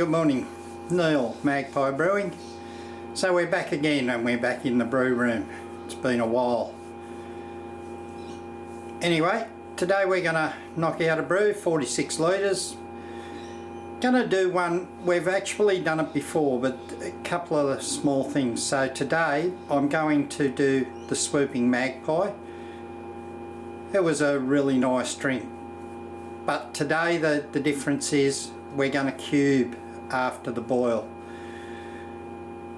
good morning. Neil, Magpi Brewing. So we're back again and we're back in the brew room. It's been a while. Anyway, today we're going to knock out a brew, 46 litres. Going to do one, we've actually done it before, but a couple of small things. So today I'm going to do the Swooping Magpi. It was a really nice drink. But today the difference is we're going to cube after the boil.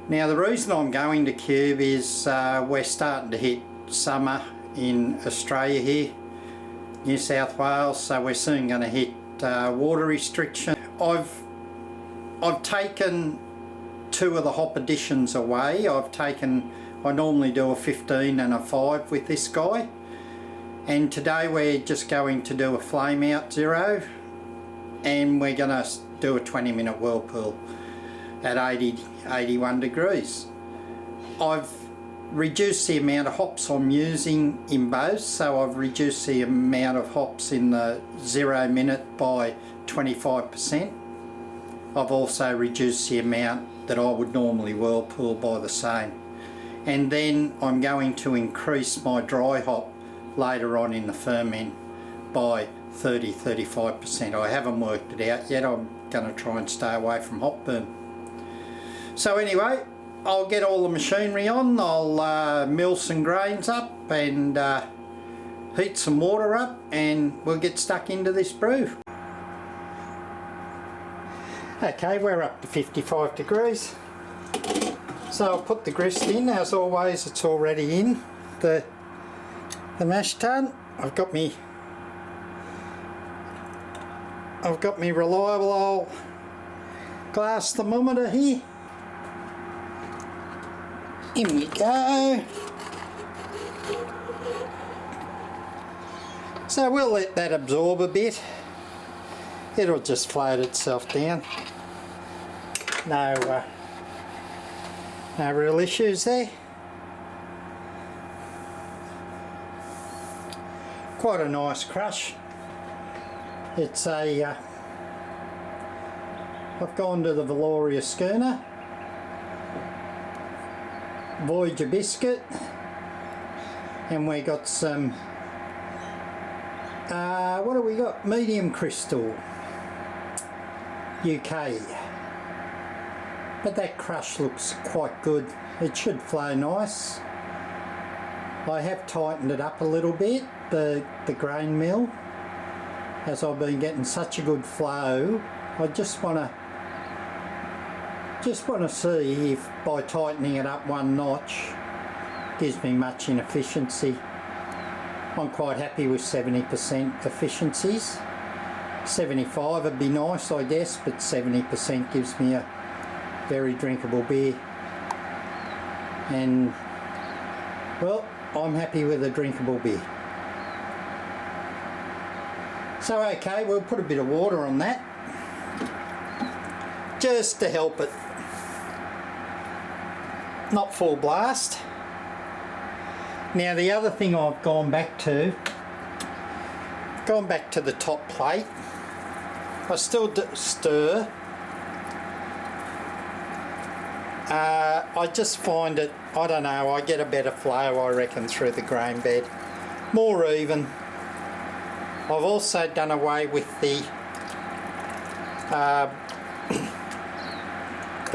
Now the reason I'm going to cube is we're starting to hit summer in Australia here, New South Wales, so we're soon going to hit water restriction. I've taken two of the hop additions away. I normally do a 15 and a 5 with this guy, and today we're just going to do a flame out 0, and we're going to do a 20-minute whirlpool at 81 degrees. I've reduced the amount of hops I'm using in both, so I've reduced the amount of hops in the 0 minute by 25%. I've also reduced the amount that I would normally whirlpool by the same. And then I'm going to increase my dry hop later on in the ferment by 30-35%. I haven't worked it out yet. I'm going to try and stay away from hop burn. So anyway, I'll get all the machinery on, I'll mill some grains up and heat some water up, and we'll get stuck into this brew. Okay, we're up to 55 degrees. So I'll put the grist in. As always, it's already in the mash tun. I've got me reliable old glass thermometer here. In we go. So we'll let that absorb a bit. It'll just float itself down. No real issues there. Quite a nice crush. It's a I've gone to the Valoria schooner, Voyager biscuit, and we got some what do we got? Medium crystal UK. But that crush looks quite good. It should flow nice. I have tightened it up a little bit, the grain mill, as I've been getting such a good flow. I just want to see if by tightening it up one notch gives me much inefficiency. I'm quite happy with 70% efficiencies. 75 would be nice, I guess, but 70% gives me a very drinkable beer. And well, I'm happy with a drinkable beer. So okay, we'll put a bit of water on that just to help it not full blast. Now the other thing I've gone back to the top plate. I still stir. I just find it, I don't know, I get a better flow, I reckon, through the grain bed. More even. I've also done away with the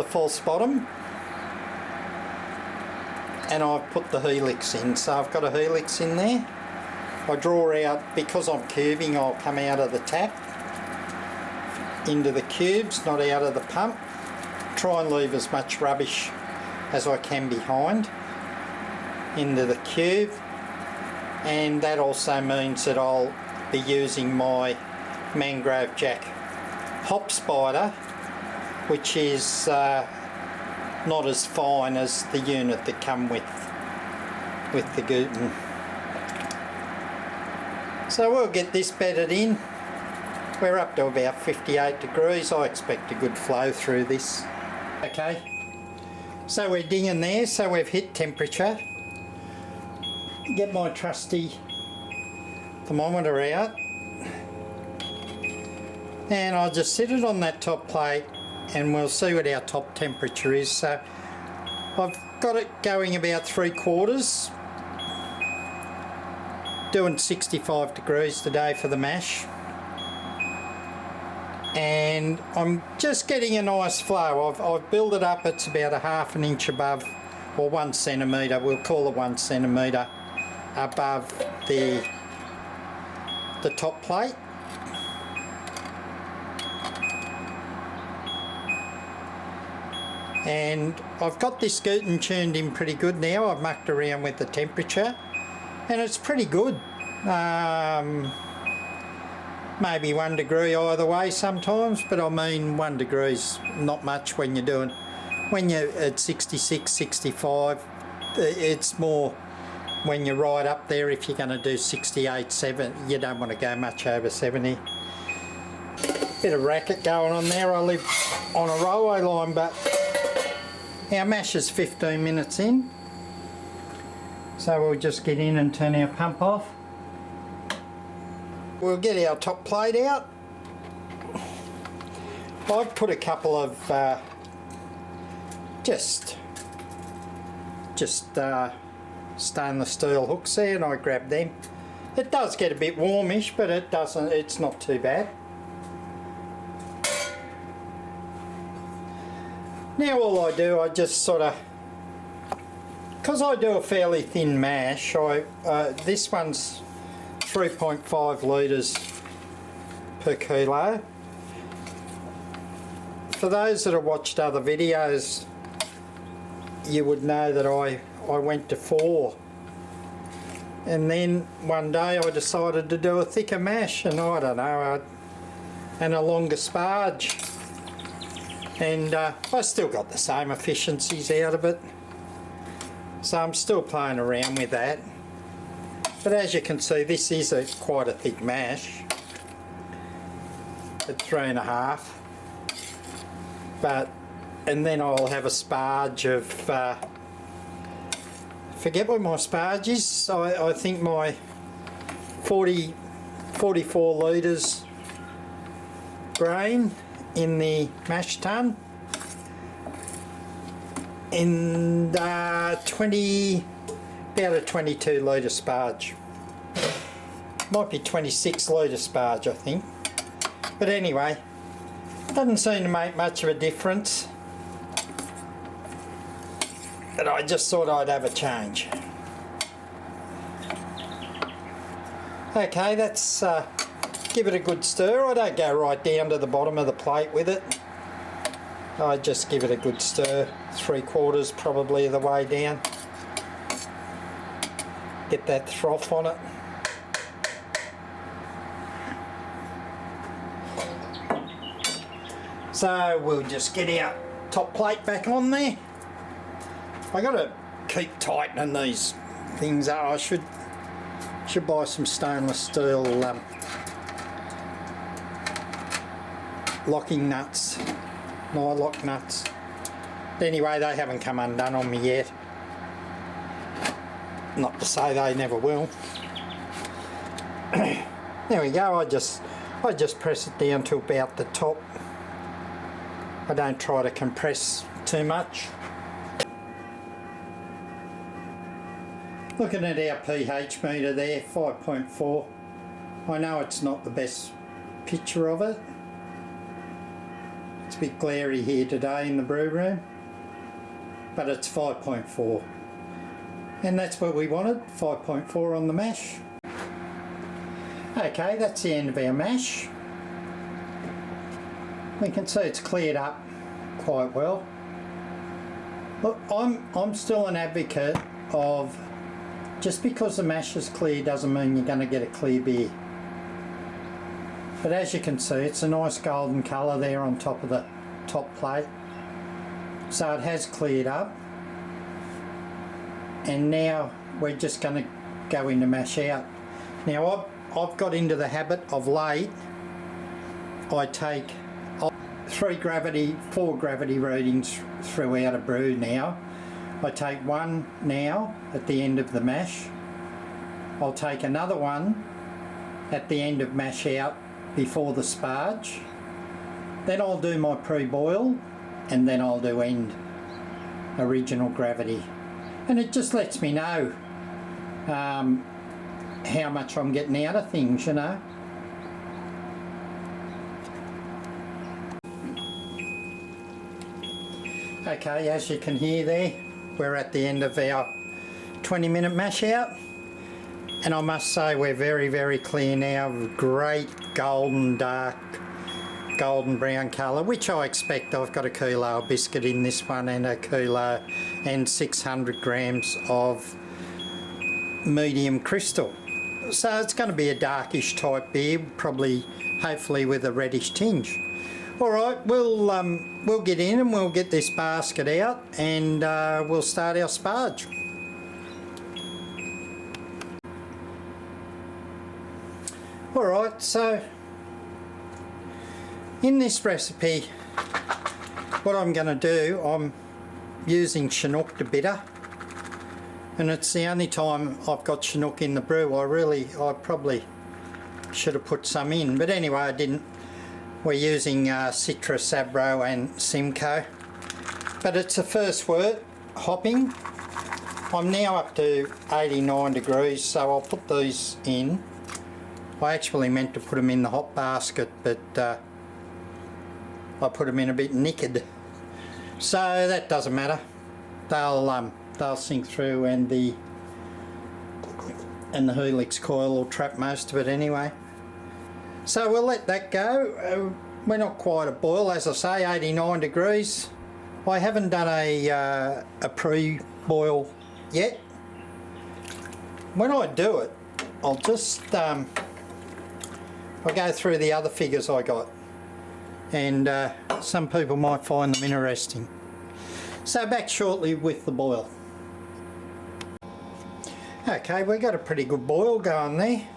false bottom, and I've put the helix in. So I've got a helix in there. I draw out, because I'm cubing, I'll come out of the tap into the cubes, not out of the pump. Try and leave as much rubbish as I can behind into the cube, and that also means that I'll be using my Mangrove Jack hop spider, which is not as fine as the unit that come with the Guten. So we'll get this bedded in. We're up to about 58 degrees. I expect a good flow through this. Okay, so we're dinging there, so we've hit temperature. Get my trusty thermometer out, and I'll just sit it on that top plate and we'll see what our top temperature is. So I've got it going about 3/4, doing 65 degrees today for the mash, and I'm just getting a nice flow. I've built it up, it's about 1/2 an inch above, or 1 centimetre, we'll call it 1 centimetre above the top plate. And I've got this Guten tuned in pretty good now. I've mucked around with the temperature and it's pretty good. Maybe 1 degree either way sometimes, but I mean 1 degree's not much when you're at 66, 65. It's more when you're right up there. If you're going to do 68, 70, you don't want to go much over 70. Bit of racket going on there. I live on a railway line, but our mash is 15 minutes in, so we'll just get in and turn our pump off. We'll get our top plate out. I've put a couple of just stainless steel hooks there, and I grabbed them. It does get a bit warmish, but it's not too bad. Now all I do, I just sort of, because I do a fairly thin mash, this one's 3.5 litres per kilo. For those that have watched other videos, you would know that I went to 4. And then one day I decided to do a thicker mash, and I don't know, and a longer sparge. And I still got the same efficiencies out of it, so I'm still playing around with that. But as you can see, this is quite a thick mash at 3.5. And then I'll have a sparge of forget what my sparge is. I think my 44 litres grain in the mash tun, and about a 22 litre sparge. Might be 26 litre sparge, I think. But anyway, doesn't seem to make much of a difference. But I just thought I'd have a change. Okay, that's give it a good stir. I don't go right down to the bottom of the plate with it. I just give it a good stir, 3/4 probably of the way down. Get that froth on it. So we'll just get our top plate back on there. I got to keep tightening these things up. I should buy some stainless steel locking nuts, nylock nuts. Anyway, they haven't come undone on me yet. Not to say they never will. There we go. I just press it down to about the top. I don't try to compress too much. Looking at our pH meter there, 5.4. I know it's not the best picture of it. It's a bit glary here today in the brew room, but it's 5.4. And that's what we wanted, 5.4 on the mash. Okay, that's the end of our mash. We can see it's cleared up quite well. Look, I'm still an advocate of, just because the mash is clear doesn't mean you're going to get a clear beer. But as you can see, it's a nice golden colour there on top of the top plate. So it has cleared up. And now we're just going to go into mash out. Now I've got into the habit of late, I take 4 gravity readings throughout a brew now. I take one now at the end of the mash. I'll take another one at the end of mash out before the sparge. Then I'll do my pre-boil, and then I'll do end original gravity. And it just lets me know how much I'm getting out of things, you know. Okay, as you can hear there, we're at the end of our 20-minute mash out, and I must say we're very, very clear now. Great golden, dark golden brown colour, which I expect. I've got a kilo of biscuit in this one, and a kilo and 600 grams of medium crystal. So it's going to be a darkish type beer, probably, hopefully with a reddish tinge. Alright, we'll get in and we'll get this basket out, and we'll start our sparge. Alright, so in this recipe, what I'm going to do, I'm using Chinook to bitter, and it's the only time I've got Chinook in the brew. I probably should have put some in, but anyway I didn't. We're using Citra, Sabro and Simcoe, but it's the first wort hopping. I'm now up to 89 degrees, so I'll put these in. I actually meant to put them in the hot basket, but I put them in a bit naked, so that doesn't matter. They'll sink through, and the helix coil will trap most of it anyway. So we'll let that go. We're not quite at boil, as I say, 89 degrees. I haven't done a pre-boil yet. When I do it, I'll just I'll go through the other figures I got, and some people might find them interesting. So back shortly with the boil. Okay, we got a pretty good boil going there.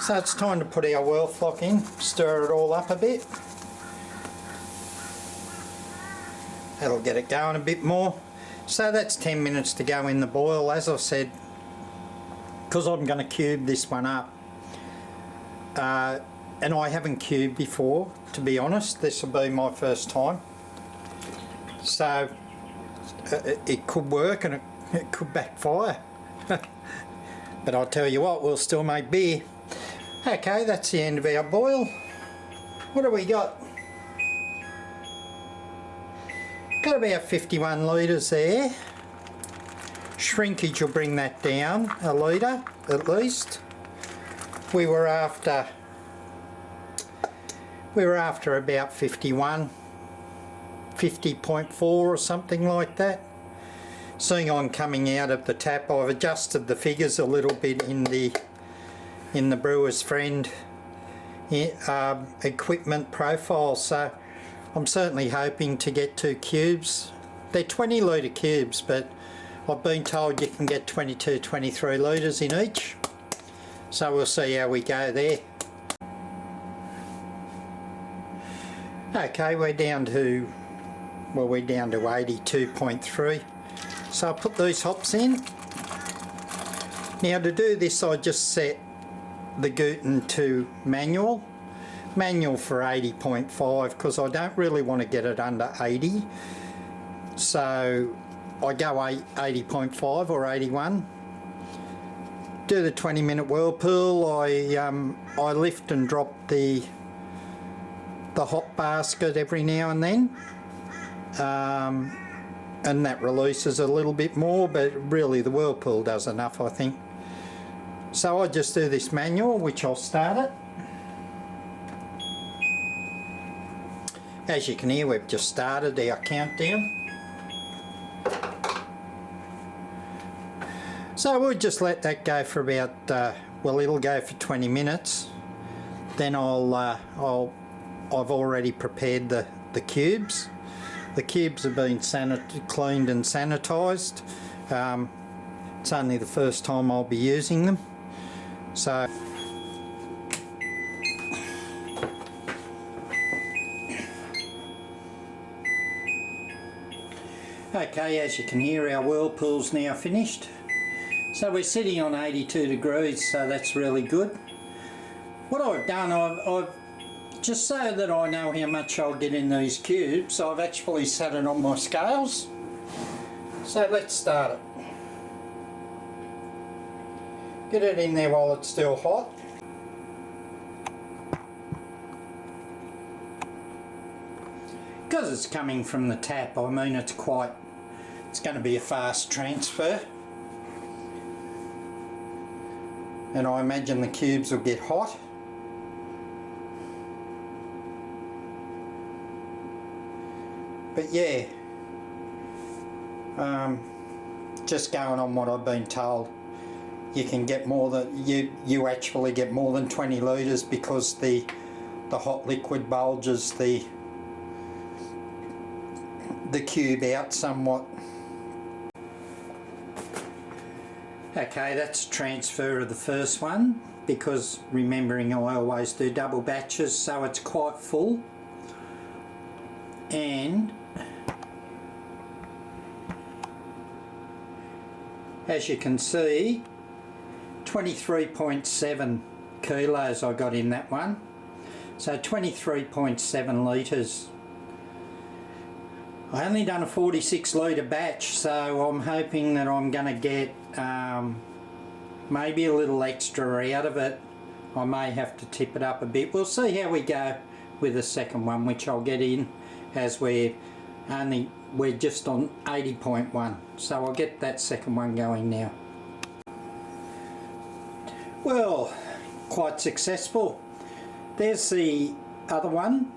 So it's time to put our whirl flock in, stir it all up a bit. That'll get it going a bit more. So that's 10 minutes to go in the boil, as I said, because I'm going to cube this one up. And I haven't cubed before, to be honest. This will be my first time. So it could work, and it could backfire. But I'll tell you what, we'll still make beer. Okay, that's the end of our boil. What do we got? Got about 51 litres there. Shrinkage will bring that down a litre at least. We were after about 51, 50.4 or something like that. Seeing I'm coming out of the tap, I've adjusted the figures a little bit in the Brewer's Friend equipment profile, so I'm certainly hoping to get 2 cubes. They're 20 litre cubes, but I've been told you can get 22, 23 litres in each, so we'll see how we go there. Okay, we're down to 82.3. So I'll put these hops in. Now to do this, I just set the Guten to manual for 80.5, because I don't really want to get it under 80. So I go 80.5 or 81. Do the 20-minute whirlpool. I lift and drop the hot basket every now and then. And that releases a little bit more, but really the whirlpool does enough, I think. So I just do this manual, which I'll start it. As you can hear, we've just started our countdown. So we'll just let that go for about, well, it'll go for 20 minutes. Then I've already prepared the cubes. The cubes have been cleaned and sanitised. It's only the first time I'll be using them. So okay, as you can hear, our whirlpool's now finished. So we're sitting on 82 degrees, so that's really good. What I've done, I've just so that I know how much I'll get in these cubes, I've actually set it on my scales. So let's start it. Get it in there while it's still hot. Because it's coming from the tap, I mean it's going to be a fast transfer. And I imagine the cubes will get hot. But yeah, just going on what I've been told, you can get more than, you actually get more than 20 litres because the hot liquid bulges the cube out somewhat. Okay, that's transfer of the first one, because remembering I always do double batches, so it's quite full. And as you can see, 23.7 kilos I got in that one, so 23.7 litres. I only done a 46 litre batch, so I'm hoping that I'm going to get maybe a little extra out of it. I may have to tip it up a bit. We'll see how we go with the second one, which I'll get in as we're just on 80.1, so I'll get that second one going now. Well, quite successful. There's the other one.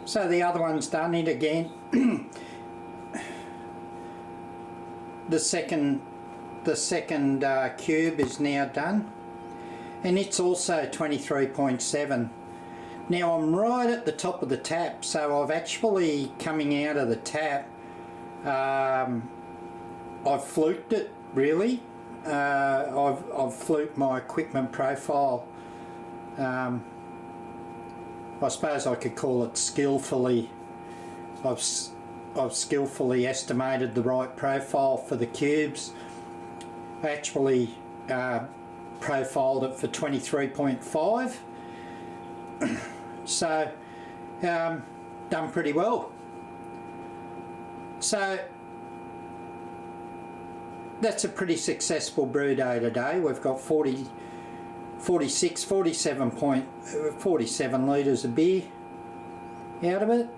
So the other one's done it again. The second cube is now done, and it's also 23.7. Now I'm right at the top of the tap, so I've actually, coming out of the tap, I've fluked it really. I've fluked my equipment profile. I suppose I could call it skillfully. I've skillfully estimated the right profile for the cubes. I actually profiled it for 23.5. So done pretty well. So that's a pretty successful brew day today. We've got 47 litres of beer out of it.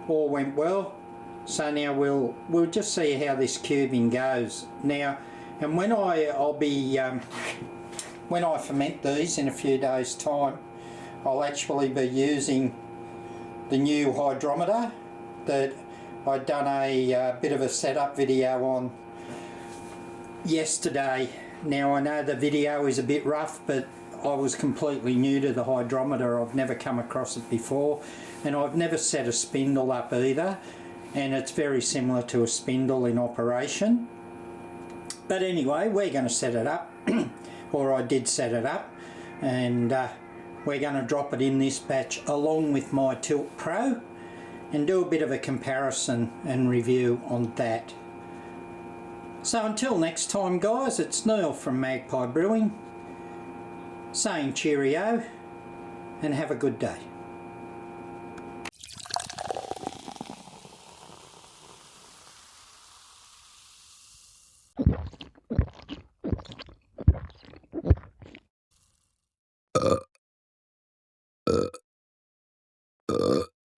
All went well. So now we'll just see how this cubing goes now. And when when I ferment these in a few days' time, I'll actually be using the new hydrometer that I'd done a bit of a setup video on yesterday. Now I know the video is a bit rough, but I was completely new to the hydrometer. I've never come across it before, and I've never set a spindle up either, and it's very similar to a spindle in operation. But anyway, we're going to set it up, or I did set it up, and we're going to drop it in this batch along with my Tilt Pro and do a bit of a comparison and review on that. So until next time guys, it's Neil from Magpi Brewing saying cheerio and have a good day.